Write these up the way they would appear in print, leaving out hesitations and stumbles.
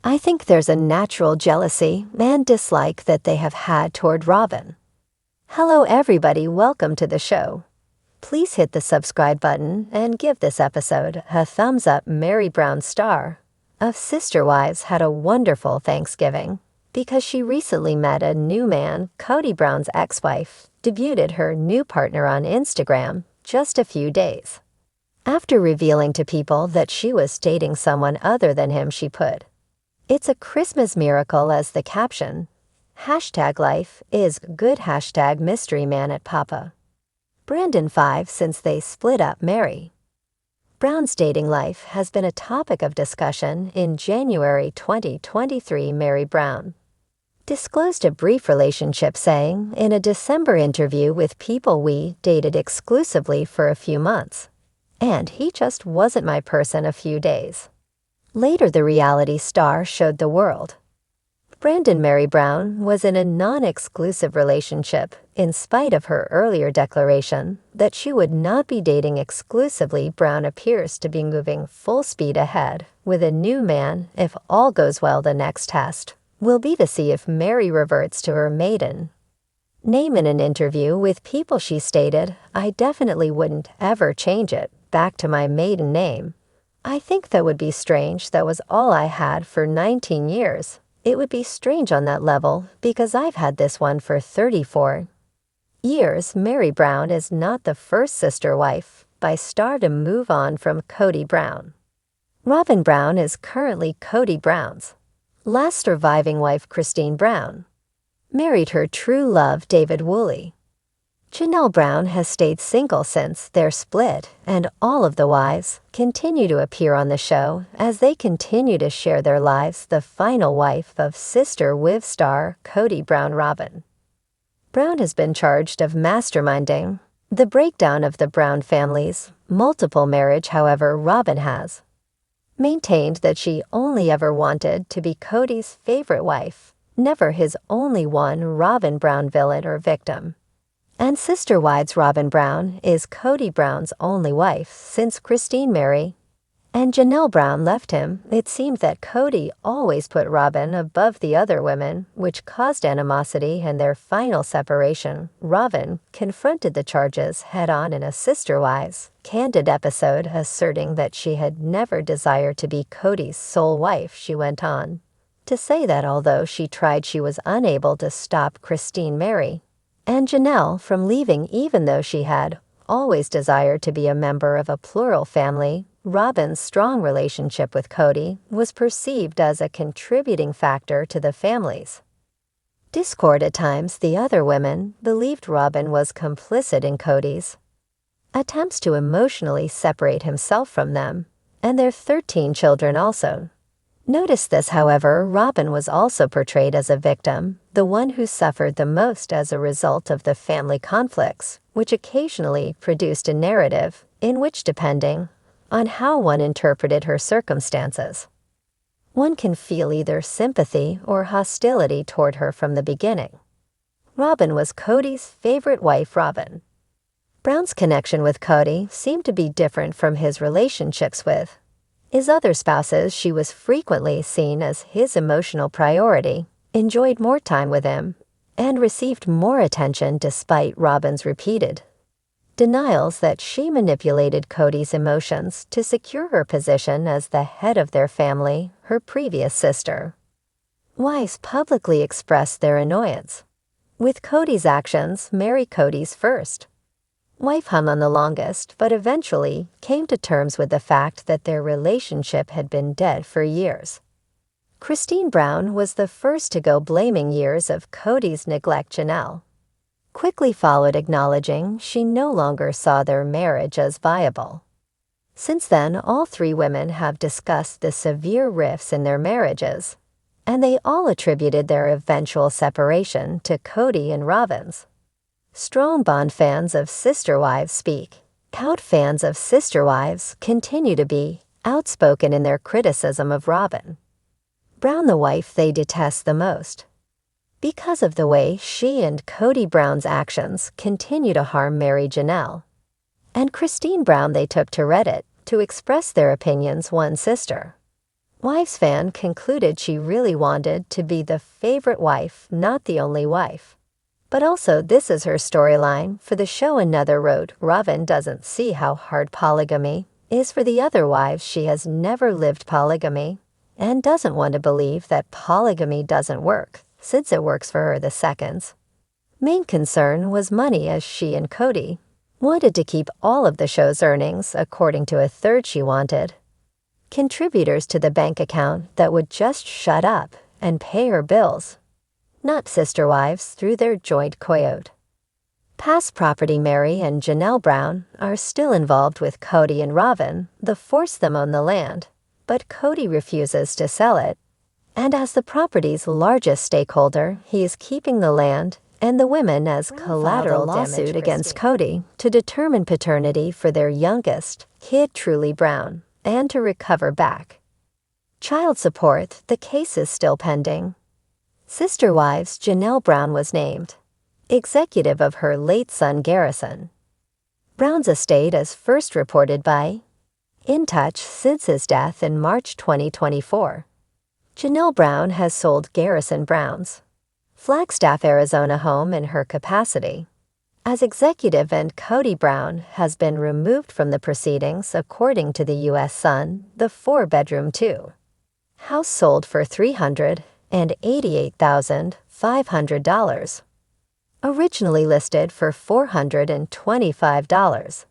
I think there's a natural jealousy and dislike that they have had toward Robyn. Hello everybody, welcome to the show. Please hit the subscribe button and give this episode a thumbs up. Meri Brown, star of Sister Wives, had a wonderful Thanksgiving because she recently met a new man. Kody Brown's ex-wife debuted her new partner on Instagram just a few days after revealing to people that she was dating someone other than him. She put, "It's a Christmas miracle" as the caption. #life is good. #mystery man at Papa. Brandon 5. Since they split up, Meri Brown's dating life has been a topic of discussion. In January 2023, Meri Brown disclosed a brief relationship, saying in a December interview with People, "We dated exclusively for a few months, and he just wasn't my person." A few days later, the reality star showed the world Meri Brown was in a non-exclusive relationship, in spite of her earlier declaration that she would not be dating exclusively. Brown appears to be moving full speed ahead with a new man. If all goes well, the next test will be to see if Meri reverts to her maiden name. In an interview with People, she stated, "I definitely wouldn't ever change it back to my maiden name. I think that would be strange. That was all I had for 19 years. It would be strange on that level because I've had this one for 34 years." Meri Brown is not the first sister wife by star to move on from Kody Brown. Robyn Brown is currently Kody Brown's last surviving wife. Christine Brown married her true love, David Woolley. Janelle Brown has stayed single since their split, and all of the wives continue to appear on the show as they continue to share their lives. The final wife of Sister Wives star Kody Brown, Robyn Brown, has been charged of masterminding the breakdown of the Brown family's multiple marriage. However, Robyn has maintained that she only ever wanted to be Kody's favorite wife, never his only one. Robyn Brown, villain or victim and Sister Wives. Robyn Brown is Kody Brown's only wife since Christine, Meri, and Janelle Brown left him. It seemed that Kody always put Robyn above the other women, which caused animosity and their final separation. Robyn confronted the charges head-on in a Sister Wives Candid episode, asserting that she had never desired to be Kody's sole wife. She went on to say that although she tried, she was unable to stop Christine, Meri, and Janelle from leaving, even though she had always desired to be a member of a plural family. Robyn's strong relationship with Kody was perceived as a contributing factor to the family's discord. At times, the other women believed Robyn was complicit in Kody's attempts to emotionally separate himself from them and their 13 children also noticed this. However, Robyn was also portrayed as a victim, the one who suffered the most as a result of the family conflicts, which occasionally produced a narrative in which, depending on how one interpreted her circumstances, one can feel either sympathy or hostility toward her from the beginning. Robyn was Kody's favorite wife. Robyn Brown's connection with Kody seemed to be different from his relationships with his other spouses. She was frequently seen as his emotional priority, enjoyed more time with him, and received more attention despite Robyn's repeated denials that she manipulated Kody's emotions to secure her position as the head of their family. Her previous sister wives publicly expressed their annoyance with Kody's actions. Meri, Kody's first wife, hung on the longest, but eventually came to terms with the fact that their relationship had been dead for years. Christine Brown was the first to go, blaming years of Kody's neglect. Janelle quickly followed, acknowledging she no longer saw their marriage as viable. Since then, all three women have discussed the severe rifts in their marriages, and they all attributed their eventual separation to Kody and Robyn's strong bond. Fans of Sister Wives speak out. Fans of Sister Wives continue to be outspoken in their criticism of Robyn Brown, the wife they detest the most, because of the way she and Kody Brown's actions continue to harm Meri, Janelle, and Christine Brown. They took to Reddit to express their opinions. One sister Wives fan concluded she really wanted to be the favorite wife, not the only wife. But also, this is her storyline. For the show, another wrote, Robyn doesn't see how hard polygamy is for the other wives. She has never lived polygamy and doesn't want to believe that polygamy doesn't work, since it works for her the seconds. Main concern was money, as she and Kody wanted to keep all of the show's earnings, according to a third she wanted contributors to the bank account that would just shut up and pay her bills, not sister wives through their joint coyote. Past property Meri and Janelle Brown are still involved with Kody and Robyn. They force them on the land, but Kody refuses to sell it. And as the property's largest stakeholder, he is keeping the land and the women as collateral. Lawsuit against Kody to determine paternity for their youngest kid, Truly Brown, and to recover back child support. The case is still pending. Sister wives Janelle Brown was named executive of her late son Garrison Brown's estate, as first reported by In Touch. Since his death in March 2024, Janelle Brown has sold Garrison Brown's Flagstaff, Arizona home in her capacity as executive, and Kody Brown has been removed from the proceedings. According to the U.S.A, the 4-bedroom, 2-house sold for $388,500, originally listed for $425,000.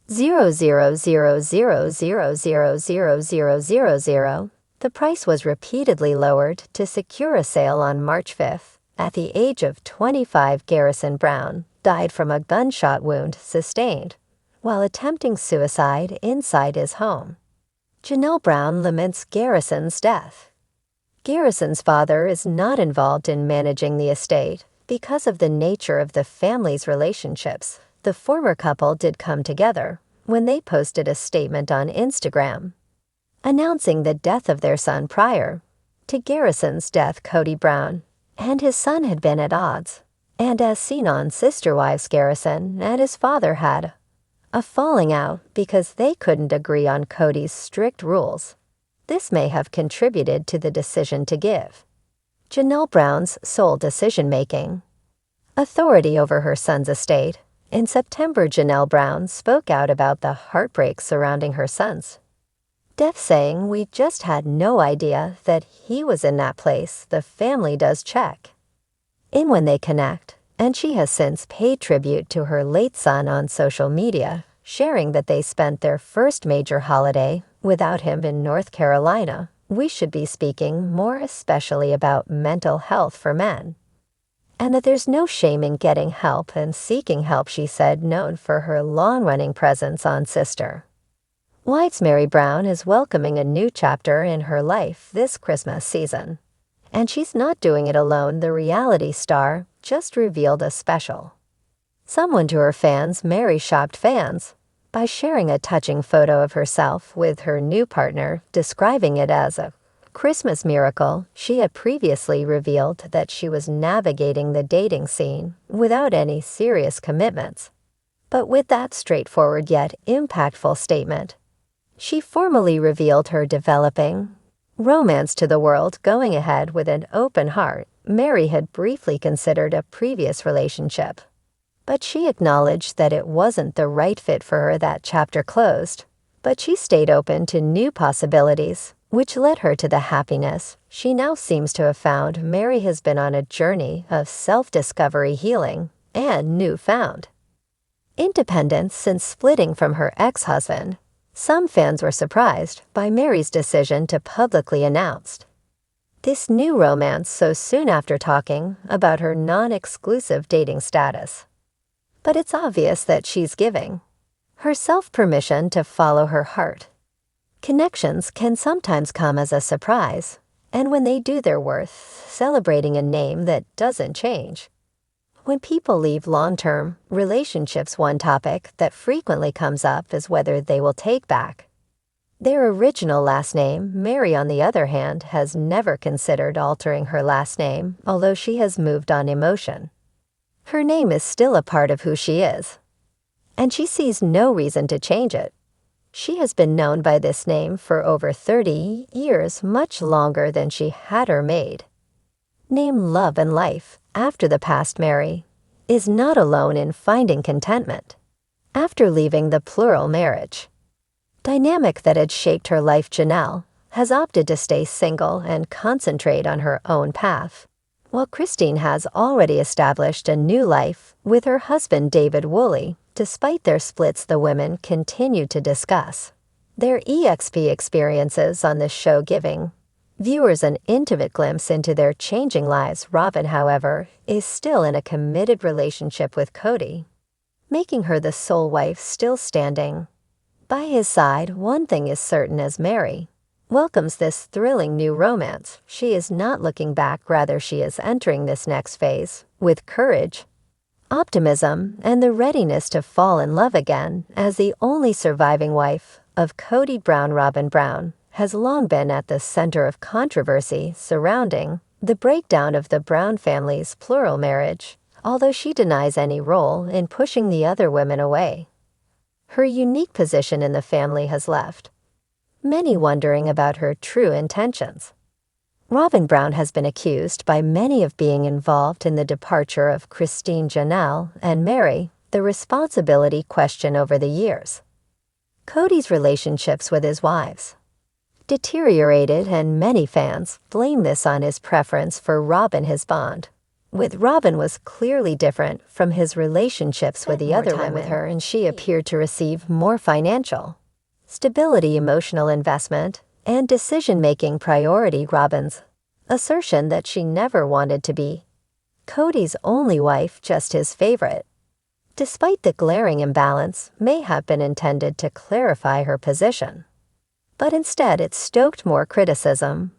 000000000. The price was repeatedly lowered to secure a sale. On March 5th, at the age of 25, Garrison Brown died from a gunshot wound sustained while attempting suicide inside his home. Janelle Brown laments Garrison's death. Garrison's father is not involved in managing the estate because of the nature of the family's relationships. The former couple did come together when they posted a statement on Instagram announcing the death of their son. Prior to Garrison's death, Kody Brown and his son had been at odds, and as seen on Sister Wives, Garrison and his father had a falling out because they couldn't agree on Kody's strict rules. This may have contributed to the decision to give Janelle Brown's sole decision-making authority over her son's estate. In September, Janelle Brown spoke out about the heartbreak surrounding her son's death, saying, "We just had no idea that he was in that place. The family does check in when they connect," and she has since paid tribute to her late son on social media, sharing that they spent their first major holiday without him in North Carolina. We should be speaking more especially about mental health for men, and that there's no shame in getting help and seeking help, she said, known for her long-running presence on Sister Wives. Meri Brown is welcoming a new chapter in her life this Christmas season, and she's not doing it alone. The reality star just revealed a special someone to her fans. Meri shocked fans by sharing a touching photo of herself with her new partner, describing it as a Christmas miracle. She had previously revealed that she was navigating the dating scene without any serious commitments, but with that straightforward yet impactful statement, she formally revealed her developing romance to the world. Going ahead with an open heart, Meri had briefly considered a previous relationship, but she acknowledged that it wasn't the right fit for her. That chapter closed, but she stayed open to new possibilities, which led her to the happiness she now seems to have found. Meri has been on a journey of self-discovery, healing, and newfound independence since splitting from her ex-husband. Some fans were surprised by Meri's decision to publicly announce this new romance so soon after talking about her non-exclusive dating status. But it's obvious that she's giving herself permission to follow her heart. Connections can sometimes come as a surprise, and when they do, they're worth celebrating. A name that doesn't change. When people leave long-term relationships, one topic that frequently comes up is whether they will take back their original last name. Meri, on the other hand, has never considered altering her last name, although she has moved on emotion. Her name is still a part of who she is, and she sees no reason to change it. She has been known by this name for over 30 years, much longer than she had her maid. Name Love and Life, after the past Meri, is not alone in finding contentment. After leaving the plural marriage dynamic that had shaped her life, Janelle has opted to stay single and concentrate on her own path, while Christine has already established a new life with her husband David Woolley. Despite their splits, the women continue to discuss their EXP experiences on the show, giving viewers an intimate glimpse into their changing lives. Robyn, however, is still in a committed relationship with Kody, making her the sole wife still standing by his side. One thing is certain: as Meri welcomes this thrilling new romance, she is not looking back. Rather, she is entering this next phase with courage, optimism, and the readiness to fall in love again. As the only surviving wife of Kody Brown, Robyn Brown has long been at the center of controversy surrounding the breakdown of the Brown family's plural marriage, although she denies any role in pushing the other women away. Her unique position in the family has left many wondering about her true intentions. Robyn Brown has been accused by many of being involved in the departure of Christine, Janelle, and Meri, the responsibility question over the years. Kody's relationships with his wives deteriorated, and many fans blame this on his preference for Robyn. His bond with Robyn was clearly different from his relationships with the other women with her, and she appeared to receive more financial stability, emotional investment, and decision-making priority. Robyn's assertion that she never wanted to be Kody's only wife, just his favorite, despite the glaring imbalance, may have been intended to clarify her position, but instead it stoked more criticism,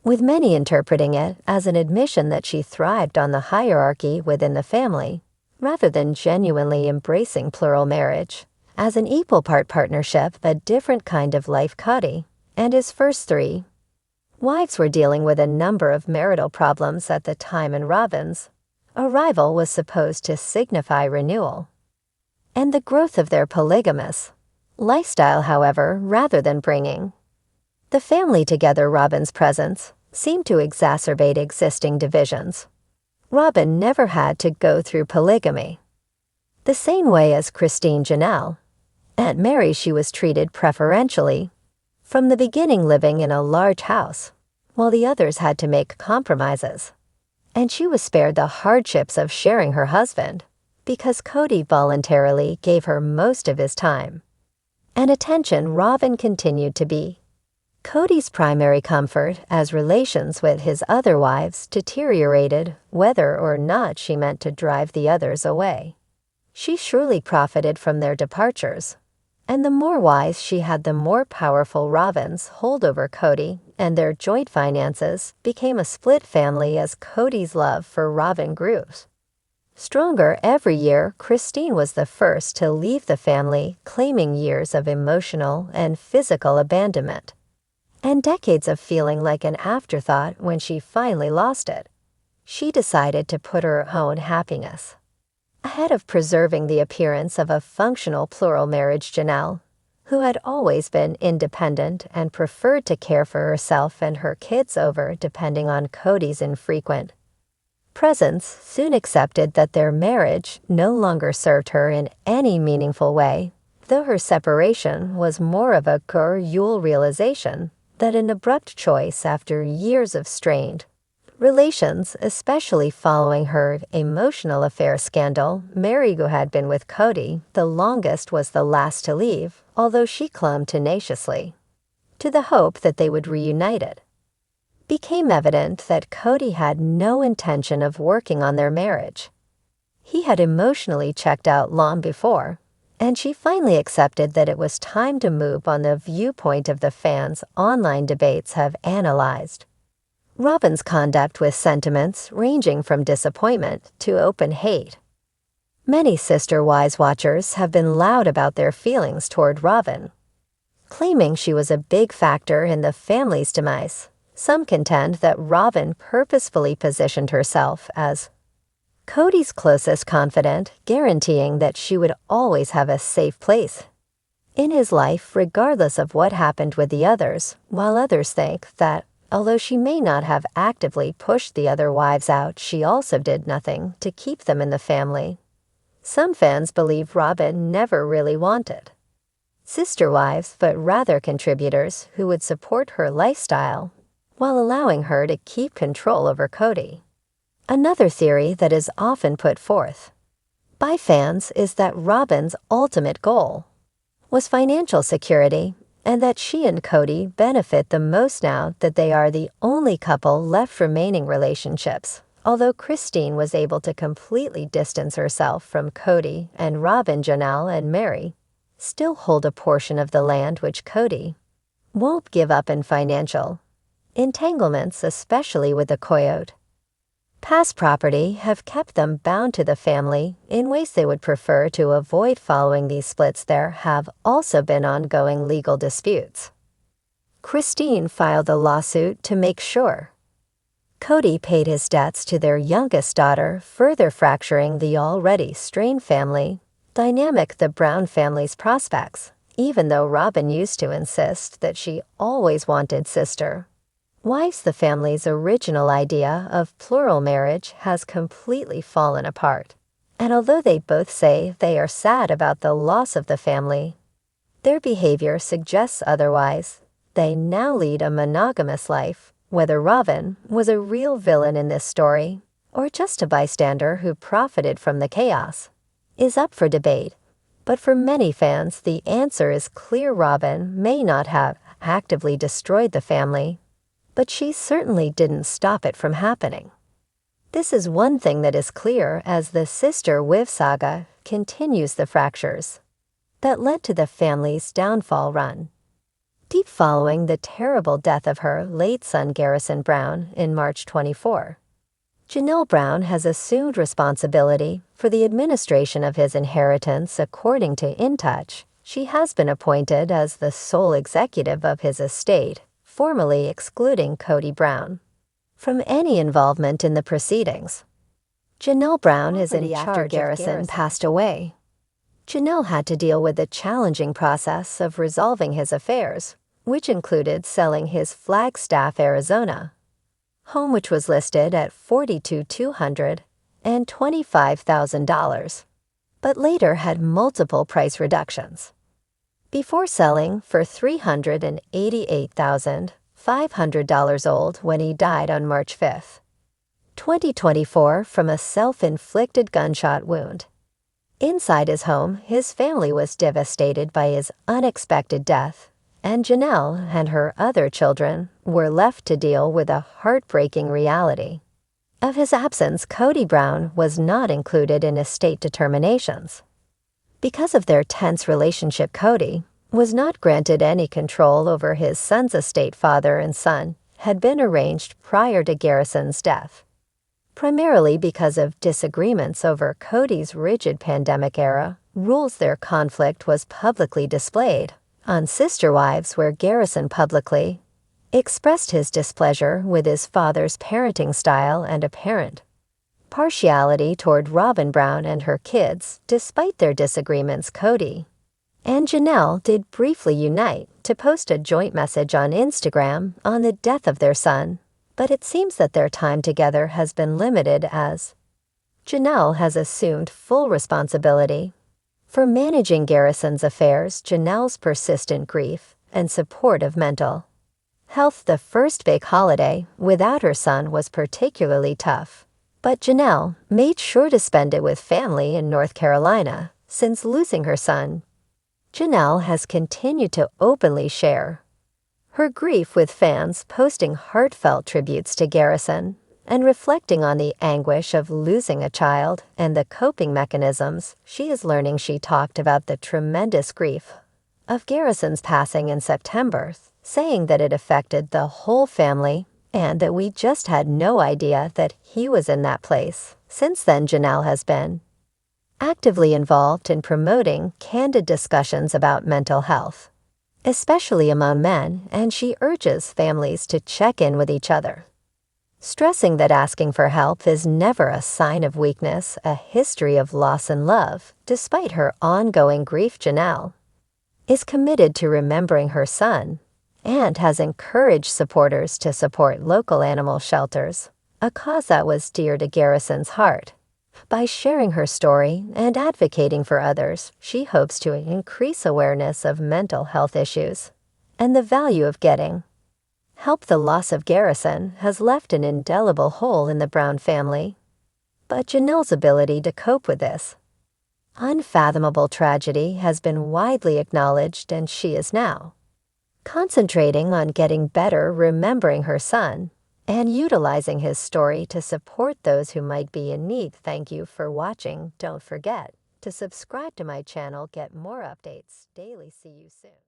with many interpreting it as an admission that she thrived on the hierarchy within the family, rather than genuinely embracing plural marriage as an equal part partnership, a different kind of life. Kody and his first three wives were dealing with a number of marital problems at the time, and Robyn's arrival was supposed to signify renewal and the growth of their polygamous lifestyle. However, rather than bringing the family together, Robyn's presence seemed to exacerbate existing divisions. Robyn never had to go through polygamy the same way as Christine, Janelle, and Meri. She was treated preferentially from the beginning, living in a large house, while the others had to make compromises, and she was spared the hardships of sharing her husband because Kody voluntarily gave her most of his time and attention. Robyn continued to be Kody's primary comfort as relations with his other wives deteriorated, whether or not she meant to drive the others away. She surely profited from their departures, and the more wives she had, the more powerful Robyn's hold over Kody, and their joint finances became a split family as Kody's love for Robyn grew stronger every year. Christine was the first to leave the family, claiming years of emotional and physical abandonment and decades of feeling like an afterthought. When she finally lost it, she decided to put her own happiness ahead of preserving the appearance of a functional plural marriage. Janelle, who had always been independent and preferred to care for herself and her kids over depending on Kody's infrequent presence, soon accepted that their marriage no longer served her in any meaningful way, though her separation was more of a gradual realization than an abrupt choice. After years of strained relations, especially following her emotional affair scandal, Meri, who had been with Kody the longest, was the last to leave, although she clung tenaciously to the hope that they would reunite. It became evident that Kody had no intention of working on their marriage. He had emotionally checked out long before, and she finally accepted that it was time to move on. The viewpoint of the fans online debates have analyzed Robyn's conduct with sentiments ranging from disappointment to open hate. Many Sister Wives watchers have been loud about their feelings toward Robyn, claiming she was a big factor in the family's demise. Some contend that Robyn purposefully positioned herself as Kody's closest confidant, guaranteeing that she would always have a safe place in his life regardless of what happened with the others, while others think that, although she may not have actively pushed the other wives out, she also did nothing to keep them in the family. Some fans believe Robyn never really wanted sister wives, but rather contributors who would support her lifestyle while allowing her to keep control over Kody. Another theory that is often put forth by fans is that Robyn's ultimate goal was financial security, and that she and Kody benefit the most now that they are the only couple left remaining relationships. Although Christine was able to completely distance herself from Kody, and Robyn, Janelle, and Meri still hold a portion of the land which Kody won't give up in financial entanglements, especially with the coyote. Past property have kept them bound to the family in ways they would prefer to avoid. Following these splits, there have also been ongoing legal disputes. Christine filed a lawsuit to make sure Kody paid his debts to their youngest daughter, further fracturing the already strained family dynamic. The Brown family's prospects, even though Robyn used to insist that she always wanted sister wives, the family's original idea of plural marriage has completely fallen apart. And although they both say they are sad about the loss of the family, their behavior suggests otherwise. They now lead a monogamous life. Whether Robyn was a real villain in this story, or just a bystander who profited from the chaos, is up for debate. But for many fans, the answer is clear. Robyn may not have actively destroyed the family, but she certainly didn't stop it from happening. This is one thing that is clear as the sister wife saga continues. The fractures that led to the family's downfall run deep following the terrible death of her late son Garrison Brown in March 24. Janelle Brown has assumed responsibility for the administration of his inheritance. According to In Touch, she has been appointed as the sole executive of his estate, formally excluding Kody Brown from any involvement in the proceedings. Janelle Brown is in charge after Garrison passed away. Janelle had to deal with the challenging process of resolving his affairs, which included selling his Flagstaff, Arizona home, which was listed at $42,200 and $25,000, but later had multiple price reductions, before selling for $388,500 old when he died on March 5, 2024, from a self-inflicted gunshot wound. Inside his home, his family was devastated by his unexpected death, and Janelle and her other children were left to deal with a heartbreaking reality of his absence. Kody Brown was not included in estate determinations. Because of their tense relationship, Kody was not granted any control over his son's estate. Father and son had been arranged prior to Garrison's death, primarily because of disagreements over Kody's rigid pandemic-era rules. Their conflict was publicly displayed on Sister Wives, where Garrison publicly expressed his displeasure with his father's parenting style and apparent partiality toward Robyn Brown and her kids. Despite their disagreements, Kody and Janelle did briefly unite to post a joint message on Instagram on the death of their son, but it seems that their time together has been limited as Janelle has assumed full responsibility for managing Garrison's affairs. Janelle's persistent grief and support of mental health. The first big holiday without her son was particularly tough, but Janelle made sure to spend it with family in North Carolina. Since losing her son, Janelle has continued to openly share her grief with fans, posting heartfelt tributes to Garrison and reflecting on the anguish of losing a child and the coping mechanisms she is learning. She talked about the tremendous grief of Garrison's passing in September, saying that it affected the whole family and that we just had no idea that he was in that place. Since then, Janelle has been actively involved in promoting candid discussions about mental health, especially among men, and she urges families to check in with each other, stressing that asking for help is never a sign of weakness. A history of loss and love. Despite her ongoing grief, Janelle is committed to remembering her son and has encouraged supporters to support local animal shelters, a cause that was dear to Garrison's heart. By sharing her story and advocating for others, she hopes to increase awareness of mental health issues and the value of getting help. The loss of Garrison has left an indelible hole in the Brown family, but Janelle's ability to cope with this unfathomable tragedy has been widely acknowledged, and she is now concentrating on getting better remembering her son and utilizing his story to support those who might be in need. Thank you for watching. Don't forget to subscribe to my channel. Get more updates daily. See you soon.